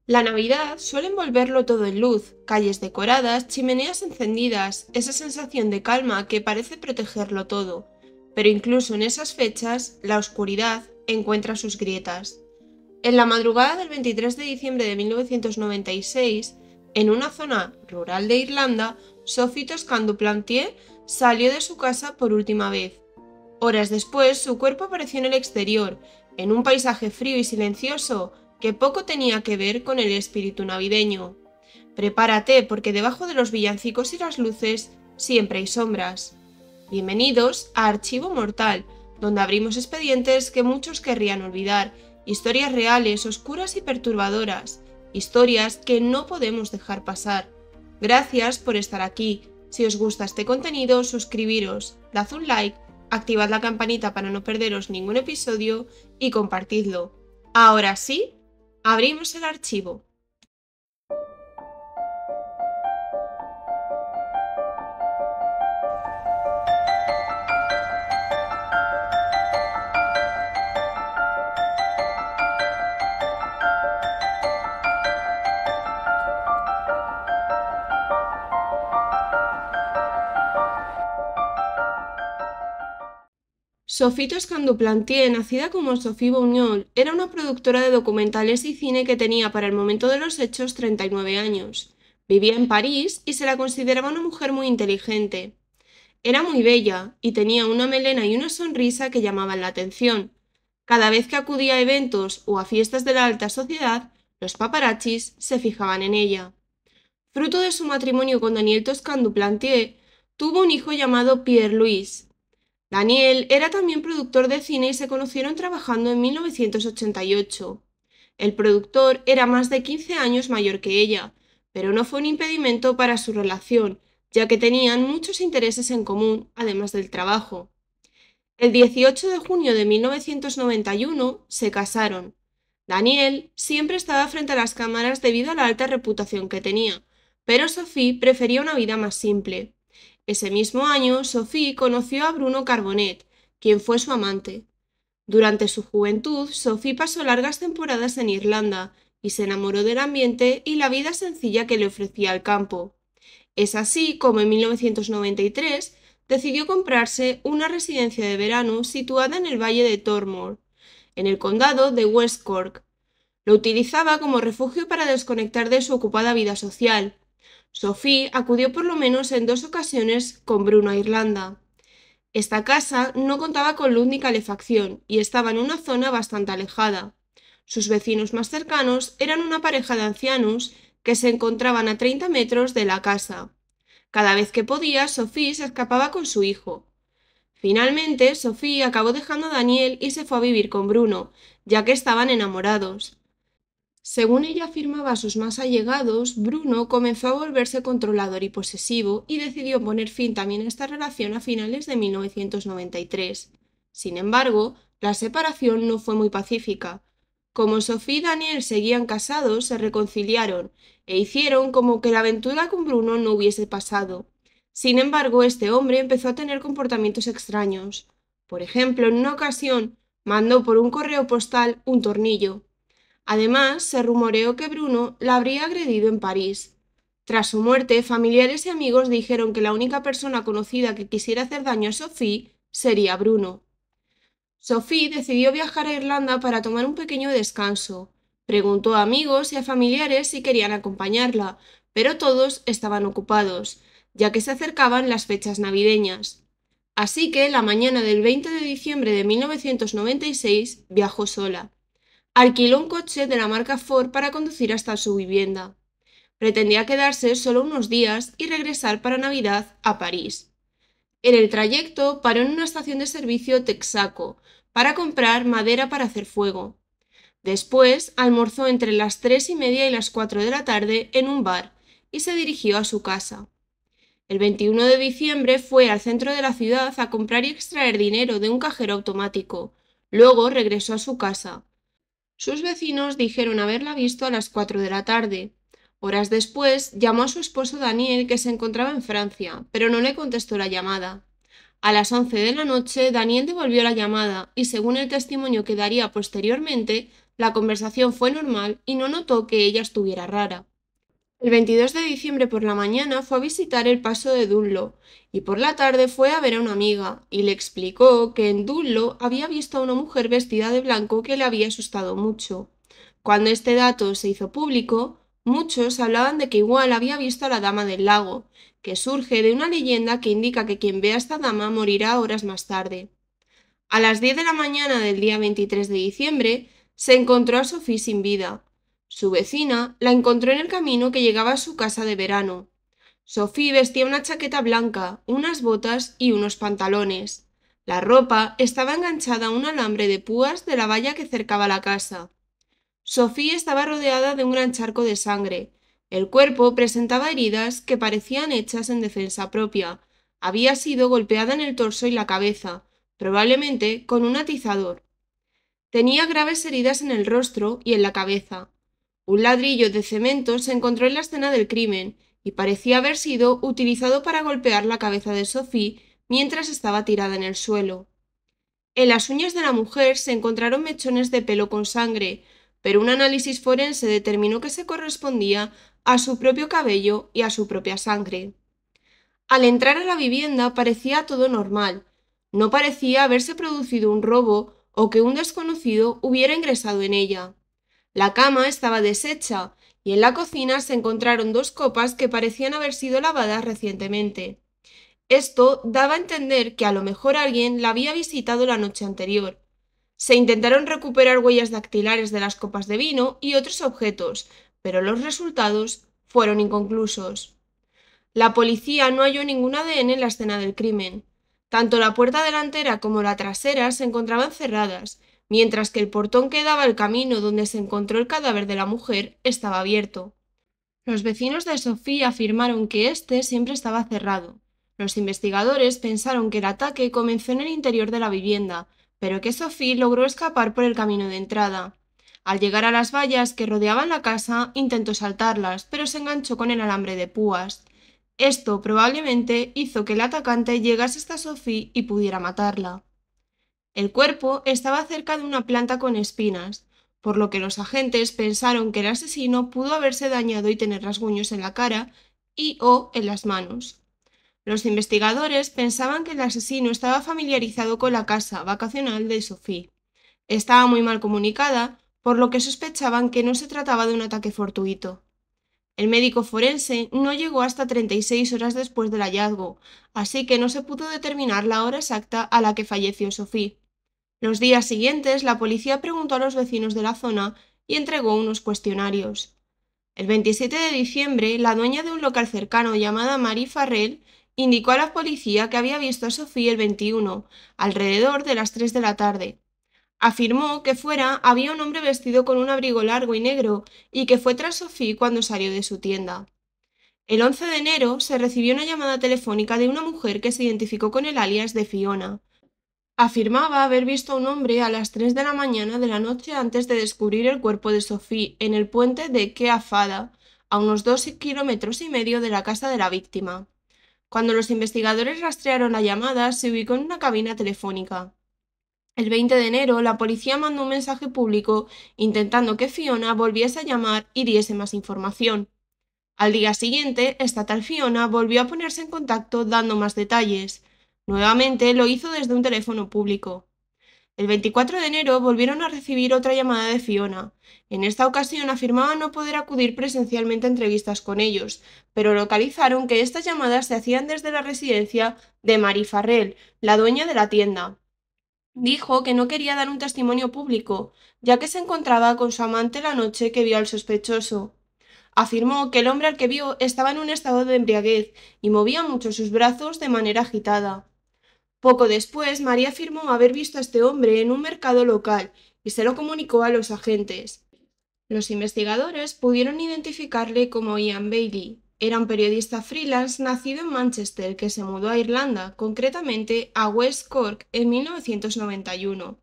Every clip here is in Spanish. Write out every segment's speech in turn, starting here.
La Navidad suele envolverlo todo en luz, calles decoradas, chimeneas encendidas, esa sensación de calma que parece protegerlo todo. Pero incluso en esas fechas, la oscuridad encuentra sus grietas. En la madrugada del 23 de diciembre de 1996, en una zona rural de Irlanda, Sophie Toscan du Plantier salió de su casa por última vez. Horas después, su cuerpo apareció en el exterior, en un paisaje frío y silencioso que poco tenía que ver con el espíritu navideño. Prepárate, porque debajo de los villancicos y las luces siempre hay sombras. Bienvenidos a Archivo Mortal, donde abrimos expedientes que muchos querrían olvidar, historias reales, oscuras y perturbadoras, historias que no podemos dejar pasar. Gracias por estar aquí. Si os gusta este contenido, suscribiros, dad un like, activad la campanita para no perderos ningún episodio y compartidlo. Ahora sí, abrimos el archivo. Sophie Toscan du Plantier, nacida como Sophie Bougnol, era una productora de documentales y cine que tenía para el momento de los hechos 39 años. Vivía en París y se la consideraba una mujer muy inteligente. Era muy bella y tenía una melena y una sonrisa que llamaban la atención. Cada vez que acudía a eventos o a fiestas de la alta sociedad, los paparazzis se fijaban en ella. Fruto de su matrimonio con Daniel Toscan du Plantier, tuvo un hijo llamado Pierre-Louis. Daniel era también productor de cine y se conocieron trabajando en 1988. El productor era más de 15 años mayor que ella, pero no fue un impedimento para su relación, ya que tenían muchos intereses en común, además del trabajo. El 18 de junio de 1991 se casaron. Daniel siempre estaba frente a las cámaras debido a la alta reputación que tenía, pero Sophie prefería una vida más simple. Ese mismo año, Sophie conoció a Bruno Carbonet, quien fue su amante. Durante su juventud, Sophie pasó largas temporadas en Irlanda y se enamoró del ambiente y la vida sencilla que le ofrecía el campo. Es así como en 1993 decidió comprarse una residencia de verano situada en el valle de Tormore, en el condado de West Cork. Lo utilizaba como refugio para desconectar de su ocupada vida social. Sophie acudió por lo menos en 2 ocasiones con Bruno a Irlanda. Esta casa no contaba con luz ni calefacción y estaba en una zona bastante alejada. Sus vecinos más cercanos eran una pareja de ancianos que se encontraban a 30 metros de la casa. Cada vez que podía, Sophie se escapaba con su hijo. Finalmente, Sophie acabó dejando a Daniel y se fue a vivir con Bruno, ya que estaban enamorados. Según ella afirmaba a sus más allegados, Bruno comenzó a volverse controlador y posesivo y decidió poner fin también a esta relación a finales de 1993. Sin embargo, la separación no fue muy pacífica. Como Sophie y Daniel seguían casados, se reconciliaron e hicieron como que la aventura con Bruno no hubiese pasado. Sin embargo, este hombre empezó a tener comportamientos extraños. Por ejemplo, en una ocasión mandó por un correo postal un tornillo. Además, se rumoreó que Bruno la habría agredido en París. Tras su muerte, familiares y amigos dijeron que la única persona conocida que quisiera hacer daño a Sophie sería Bruno. Sophie decidió viajar a Irlanda para tomar un pequeño descanso. Preguntó a amigos y a familiares si querían acompañarla, pero todos estaban ocupados, ya que se acercaban las fechas navideñas. Así que, la mañana del 20 de diciembre de 1996, viajó sola. Alquiló un coche de la marca Ford para conducir hasta su vivienda. Pretendía quedarse solo unos días y regresar para Navidad a París. En el trayecto paró en una estación de servicio Texaco para comprar madera para hacer fuego. Después almorzó entre las 3:30 y las 4 de la tarde en un bar y se dirigió a su casa. El 21 de diciembre fue al centro de la ciudad a comprar y extraer dinero de un cajero automático. Luego regresó a su casa. Sus vecinos dijeron haberla visto a las 4 de la tarde. Horas después, llamó a su esposo Daniel, que se encontraba en Francia, pero no le contestó la llamada. A las 11 de la noche, Daniel devolvió la llamada y, según el testimonio que daría posteriormente, La conversación fue normal y no notó que ella estuviera rara. El 22 de diciembre por la mañana fue a visitar el paso de Dunlo y por la tarde fue a ver a una amiga y le explicó que en Dunlo había visto a una mujer vestida de blanco que le había asustado mucho. Cuando este dato se hizo público, muchos hablaban de que igual había visto a la Dama del Lago, que surge de una leyenda que indica que quien vea a esta dama morirá horas más tarde. A las 10 de la mañana del día 23 de diciembre se encontró a Sophie sin vida. Su vecina la encontró en el camino que llegaba a su casa de verano. Sophie vestía una chaqueta blanca, unas botas y unos pantalones. La ropa estaba enganchada a un alambre de púas de la valla que cercaba la casa. Sophie estaba rodeada de un gran charco de sangre. El cuerpo presentaba heridas que parecían hechas en defensa propia. Había sido golpeada en el torso y la cabeza, probablemente con un atizador. Tenía graves heridas en el rostro y en la cabeza. Un ladrillo de cemento se encontró en la escena del crimen y parecía haber sido utilizado para golpear la cabeza de Sophie mientras estaba tirada en el suelo. En las uñas de la mujer se encontraron mechones de pelo con sangre, pero un análisis forense determinó que se correspondía a su propio cabello y a su propia sangre. Al entrar a la vivienda parecía todo normal. No parecía haberse producido un robo o que un desconocido hubiera ingresado en ella. La cama estaba deshecha y en la cocina se encontraron dos copas que parecían haber sido lavadas recientemente. Esto daba a entender que a lo mejor alguien la había visitado la noche anterior. Se intentaron recuperar huellas dactilares de las copas de vino y otros objetos, pero los resultados fueron inconclusos. La policía no halló ningún ADN en la escena del crimen. Tanto la puerta delantera como la trasera se encontraban cerradas, mientras que el portón que daba al camino donde se encontró el cadáver de la mujer estaba abierto. Los vecinos de Sophie afirmaron que éste siempre estaba cerrado. Los investigadores pensaron que el ataque comenzó en el interior de la vivienda, pero que Sophie logró escapar por el camino de entrada. Al llegar a las vallas que rodeaban la casa, intentó saltarlas, pero se enganchó con el alambre de púas. Esto probablemente hizo que el atacante llegase hasta Sophie y pudiera matarla. El cuerpo estaba cerca de una planta con espinas, por lo que los agentes pensaron que el asesino pudo haberse dañado y tener rasguños en la cara y o en las manos. Los investigadores pensaban que el asesino estaba familiarizado con la casa vacacional de Sophie. Estaba muy mal comunicada, por lo que sospechaban que no se trataba de un ataque fortuito. El médico forense no llegó hasta 36 horas después del hallazgo, así que no se pudo determinar la hora exacta a la que falleció Sophie. Los días siguientes, la policía preguntó a los vecinos de la zona y entregó unos cuestionarios. El 27 de diciembre, la dueña de un local cercano llamada Marie Farrell indicó a la policía que había visto a Sophie el 21, alrededor de las 3 de la tarde. Afirmó que fuera había un hombre vestido con un abrigo largo y negro y que fue tras Sophie cuando salió de su tienda. El 11 de enero se recibió una llamada telefónica de una mujer que se identificó con el alias de Fiona. Afirmaba haber visto a un hombre a las 3 de la mañana de la noche antes de descubrir el cuerpo de Sophie en el puente de Keafada, a unos 2,5 kilómetros de la casa de la víctima. Cuando los investigadores rastrearon la llamada, se ubicó en una cabina telefónica. El 20 de enero, la policía mandó un mensaje público intentando que Fiona volviese a llamar y diese más información. Al día siguiente, esta tal Fiona volvió a ponerse en contacto dando más detalles. Nuevamente lo hizo desde un teléfono público. El 24 de enero volvieron a recibir otra llamada de Fiona. En esta ocasión afirmaba no poder acudir presencialmente a entrevistas con ellos, pero localizaron que estas llamadas se hacían desde la residencia de Marie Farrell, la dueña de la tienda. Dijo que no quería dar un testimonio público, ya que se encontraba con su amante la noche que vio al sospechoso. Afirmó que el hombre al que vio estaba en un estado de embriaguez y movía mucho sus brazos de manera agitada. Poco después, María afirmó haber visto a este hombre en un mercado local y se lo comunicó a los agentes. Los investigadores pudieron identificarle como Ian Bailey. Era un periodista freelance nacido en Manchester que se mudó a Irlanda, concretamente a West Cork, en 1991.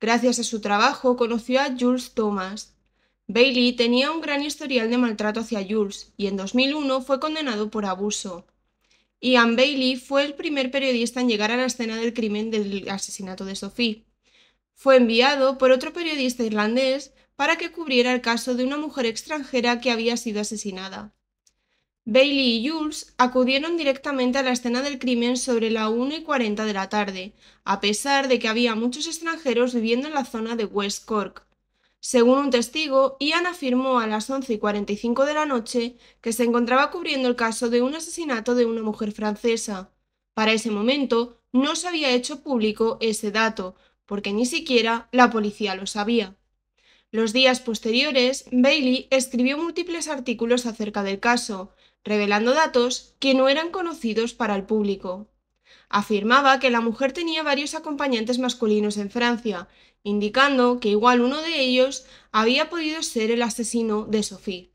Gracias a su trabajo conoció a Jules Thomas. Bailey tenía un gran historial de maltrato hacia Jules y en 2001 fue condenado por abuso. Ian Bailey fue el primer periodista en llegar a la escena del crimen del asesinato de Sophie. Fue enviado por otro periodista irlandés para que cubriera el caso de una mujer extranjera que había sido asesinada. Bailey y Jules acudieron directamente a la escena del crimen sobre la 1:40 de la tarde, a pesar de que había muchos extranjeros viviendo en la zona de West Cork. Según un testigo, Ian afirmó a las 11:45 de la noche que se encontraba cubriendo el caso de un asesinato de una mujer francesa. Para ese momento, no se había hecho público ese dato, porque ni siquiera la policía lo sabía. Los días posteriores, Bailey escribió múltiples artículos acerca del caso, revelando datos que no eran conocidos para el público. Afirmaba que la mujer tenía varios acompañantes masculinos en Francia, indicando que igual uno de ellos había podido ser el asesino de Sophie.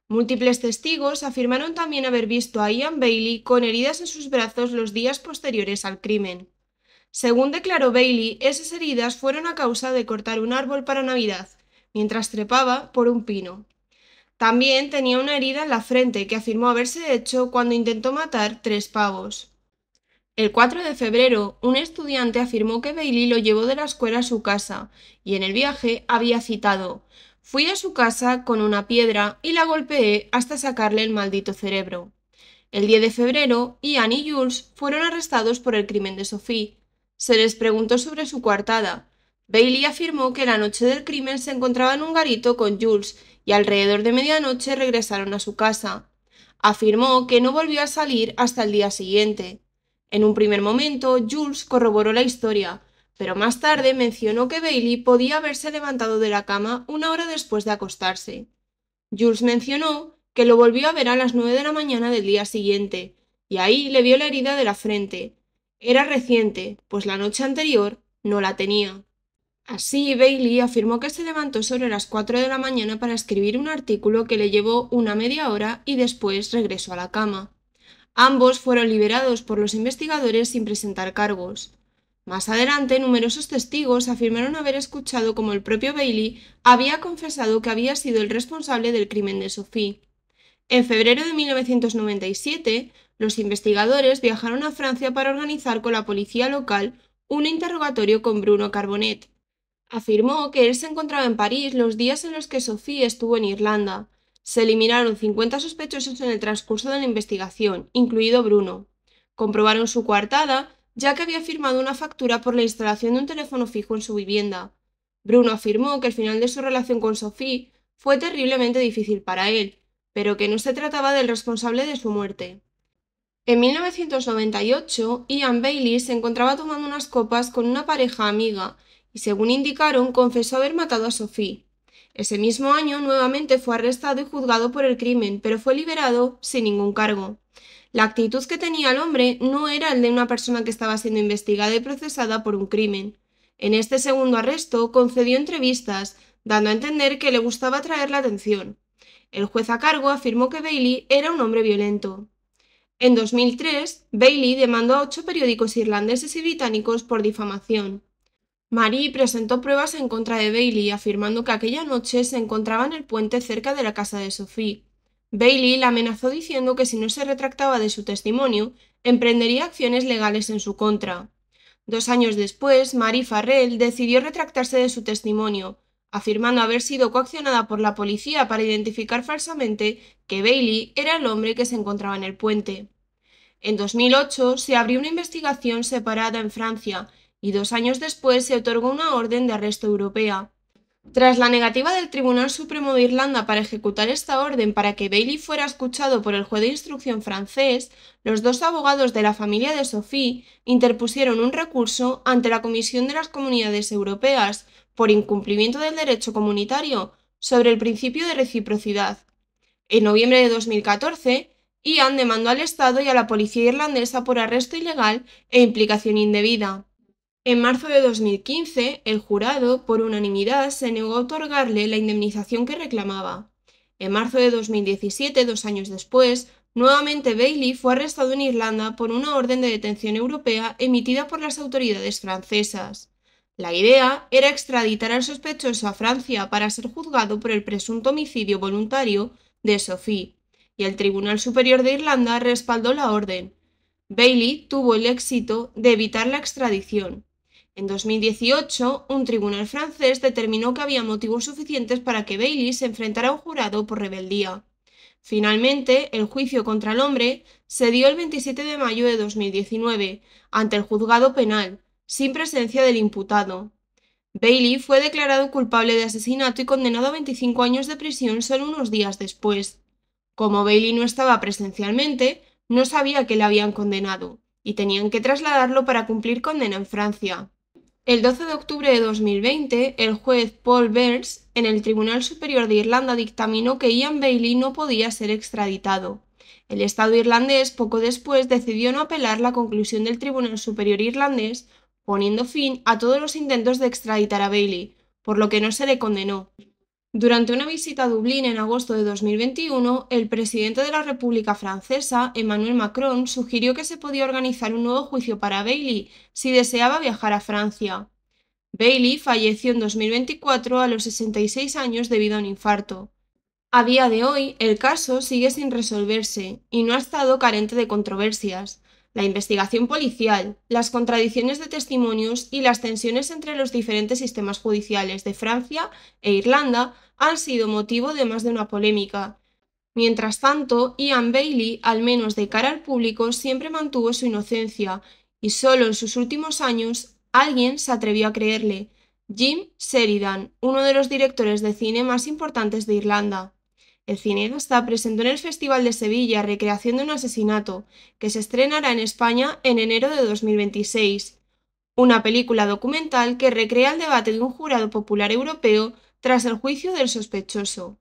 Múltiples testigos afirmaron también haber visto a Ian Bailey con heridas en sus brazos los días posteriores al crimen. Según declaró Bailey, esas heridas fueron a causa de cortar un árbol para Navidad, mientras trepaba por un pino. También tenía una herida en la frente que afirmó haberse hecho cuando intentó matar 3 pavos. El 4 de febrero, un estudiante afirmó que Bailey lo llevó de la escuela a su casa y en el viaje había citado: «Fui a su casa con una piedra y la golpeé hasta sacarle el maldito cerebro». El 10 de febrero, Ian y Jules fueron arrestados por el crimen de Sophie. Se les preguntó sobre su coartada. Bailey afirmó que la noche del crimen se encontraba en un garito con Jules y alrededor de medianoche regresaron a su casa. Afirmó que no volvió a salir hasta el día siguiente. En un primer momento, Jules corroboró la historia, pero más tarde mencionó que Bailey podía haberse levantado de la cama una hora después de acostarse. Jules mencionó que lo volvió a ver a las 9 de la mañana del día siguiente, y ahí le vio la herida de la frente. Era reciente, pues la noche anterior no la tenía. Así, Bailey afirmó que se levantó sobre las 4 de la mañana para escribir un artículo que le llevó una media hora y después regresó a la cama. Ambos fueron liberados por los investigadores sin presentar cargos. Más adelante, numerosos testigos afirmaron haber escuchado cómo el propio Bailey había confesado que había sido el responsable del crimen de Sophie. En febrero de 1997, los investigadores viajaron a Francia para organizar con la policía local un interrogatorio con Bruno Carbonet. Afirmó que él se encontraba en París los días en los que Sophie estuvo en Irlanda. Se eliminaron 50 sospechosos en el transcurso de la investigación, incluido Bruno. Comprobaron su coartada, ya que había firmado una factura por la instalación de un teléfono fijo en su vivienda. Bruno afirmó que el final de su relación con Sophie fue terriblemente difícil para él, pero que no se trataba del responsable de su muerte. En 1998, Ian Bailey se encontraba tomando unas copas con una pareja amiga y, según indicaron, confesó haber matado a Sophie. Ese mismo año nuevamente fue arrestado y juzgado por el crimen, pero fue liberado sin ningún cargo. La actitud que tenía el hombre no era el de una persona que estaba siendo investigada y procesada por un crimen. En este segundo arresto concedió entrevistas, dando a entender que le gustaba atraer la atención. El juez a cargo afirmó que Bailey era un hombre violento. En 2003, Bailey demandó a 8 periódicos irlandeses y británicos por difamación. Marie presentó pruebas en contra de Bailey, afirmando que aquella noche se encontraba en el puente cerca de la casa de Sophie. Bailey la amenazó diciendo que si no se retractaba de su testimonio, emprendería acciones legales en su contra. 2 años después, Marie Farrell decidió retractarse de su testimonio, afirmando haber sido coaccionada por la policía para identificar falsamente que Bailey era el hombre que se encontraba en el puente. En 2008 se abrió una investigación separada en Francia y 2 años después se otorgó una orden de arresto europea. Tras la negativa del Tribunal Supremo de Irlanda para ejecutar esta orden para que Bailey fuera escuchado por el juez de instrucción francés, los 2 abogados de la familia de Sophie interpusieron un recurso ante la Comisión de las Comunidades Europeas por incumplimiento del derecho comunitario sobre el principio de reciprocidad. En noviembre de 2014, Ian demandó al Estado y a la policía irlandesa por arresto ilegal e implicación indebida. En marzo de 2015, el jurado, por unanimidad, se negó a otorgarle la indemnización que reclamaba. En marzo de 2017, 2 años después, nuevamente Bailey fue arrestado en Irlanda por una orden de detención europea emitida por las autoridades francesas. La idea era extraditar al sospechoso a Francia para ser juzgado por el presunto homicidio voluntario de Sophie, y el Tribunal Superior de Irlanda respaldó la orden. Bailey tuvo el éxito de evitar la extradición. En 2018, un tribunal francés determinó que había motivos suficientes para que Bailey se enfrentara a un jurado por rebeldía. Finalmente, el juicio contra el hombre se dio el 27 de mayo de 2019 ante el juzgado penal, sin presencia del imputado. Bailey fue declarado culpable de asesinato y condenado a 25 años de prisión solo unos días después. Como Bailey no estaba presencialmente, no sabía que le habían condenado, y tenían que trasladarlo para cumplir condena en Francia. El 12 de octubre de 2020, el juez Paul Bers, en el Tribunal Superior de Irlanda, dictaminó que Ian Bailey no podía ser extraditado. El Estado irlandés poco después decidió no apelar la conclusión del Tribunal Superior irlandés, poniendo fin a todos los intentos de extraditar a Bailey, por lo que no se le condenó. Durante una visita a Dublín en agosto de 2021, el presidente de la República Francesa, Emmanuel Macron, sugirió que se podía organizar un nuevo juicio para Bailey si deseaba viajar a Francia. Bailey falleció en 2024 a los 66 años debido a un infarto. A día de hoy, el caso sigue sin resolverse y no ha estado carente de controversias. La investigación policial, las contradicciones de testimonios y las tensiones entre los diferentes sistemas judiciales de Francia e Irlanda han sido motivo de más de una polémica. Mientras tanto, Ian Bailey, al menos de cara al público, siempre mantuvo su inocencia y solo en sus últimos años alguien se atrevió a creerle: Jim Sheridan, uno de los directores de cine más importantes de Irlanda. El cineasta presentó en el Festival de Sevilla Recreación de un asesinato, que se estrenará en España en enero de 2026, una película documental que recrea el debate de un jurado popular europeo tras el juicio del sospechoso.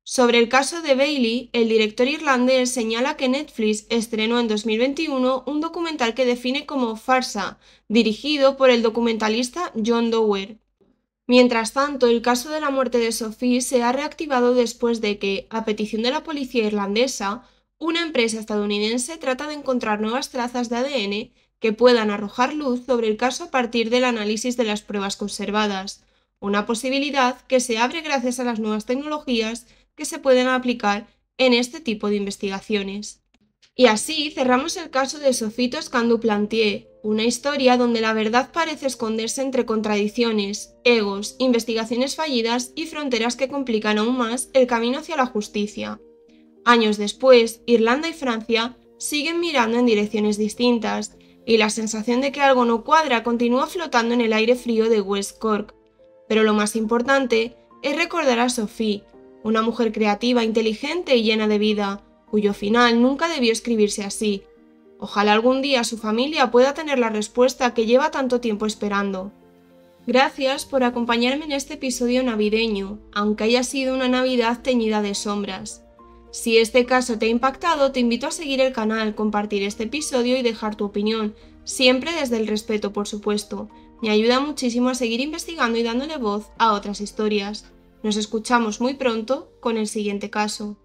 Sobre el caso de Bailey, el director irlandés señala que Netflix estrenó en 2021 un documental que define como farsa, dirigido por el documentalista John Dower. Mientras tanto, el caso de la muerte de Sophie se ha reactivado después de que, a petición de la policía irlandesa, una empresa estadounidense trata de encontrar nuevas trazas de ADN que puedan arrojar luz sobre el caso a partir del análisis de las pruebas conservadas, una posibilidad que se abre gracias a las nuevas tecnologías que se pueden aplicar en este tipo de investigaciones. Y así cerramos el caso de Sophie Toscan-du-Plantier, una historia donde la verdad parece esconderse entre contradicciones, egos, investigaciones fallidas y fronteras que complican aún más el camino hacia la justicia. Años después, Irlanda y Francia siguen mirando en direcciones distintas, y la sensación de que algo no cuadra continúa flotando en el aire frío de West Cork. Pero lo más importante es recordar a Sophie, una mujer creativa, inteligente y llena de vida, cuyo final nunca debió escribirse así. Ojalá algún día su familia pueda tener la respuesta que lleva tanto tiempo esperando. Gracias por acompañarme en este episodio navideño, aunque haya sido una Navidad teñida de sombras. Si este caso te ha impactado, te invito a seguir el canal, compartir este episodio y dejar tu opinión, siempre desde el respeto, por supuesto. Me ayuda muchísimo a seguir investigando y dándole voz a otras historias. Nos escuchamos muy pronto con el siguiente caso.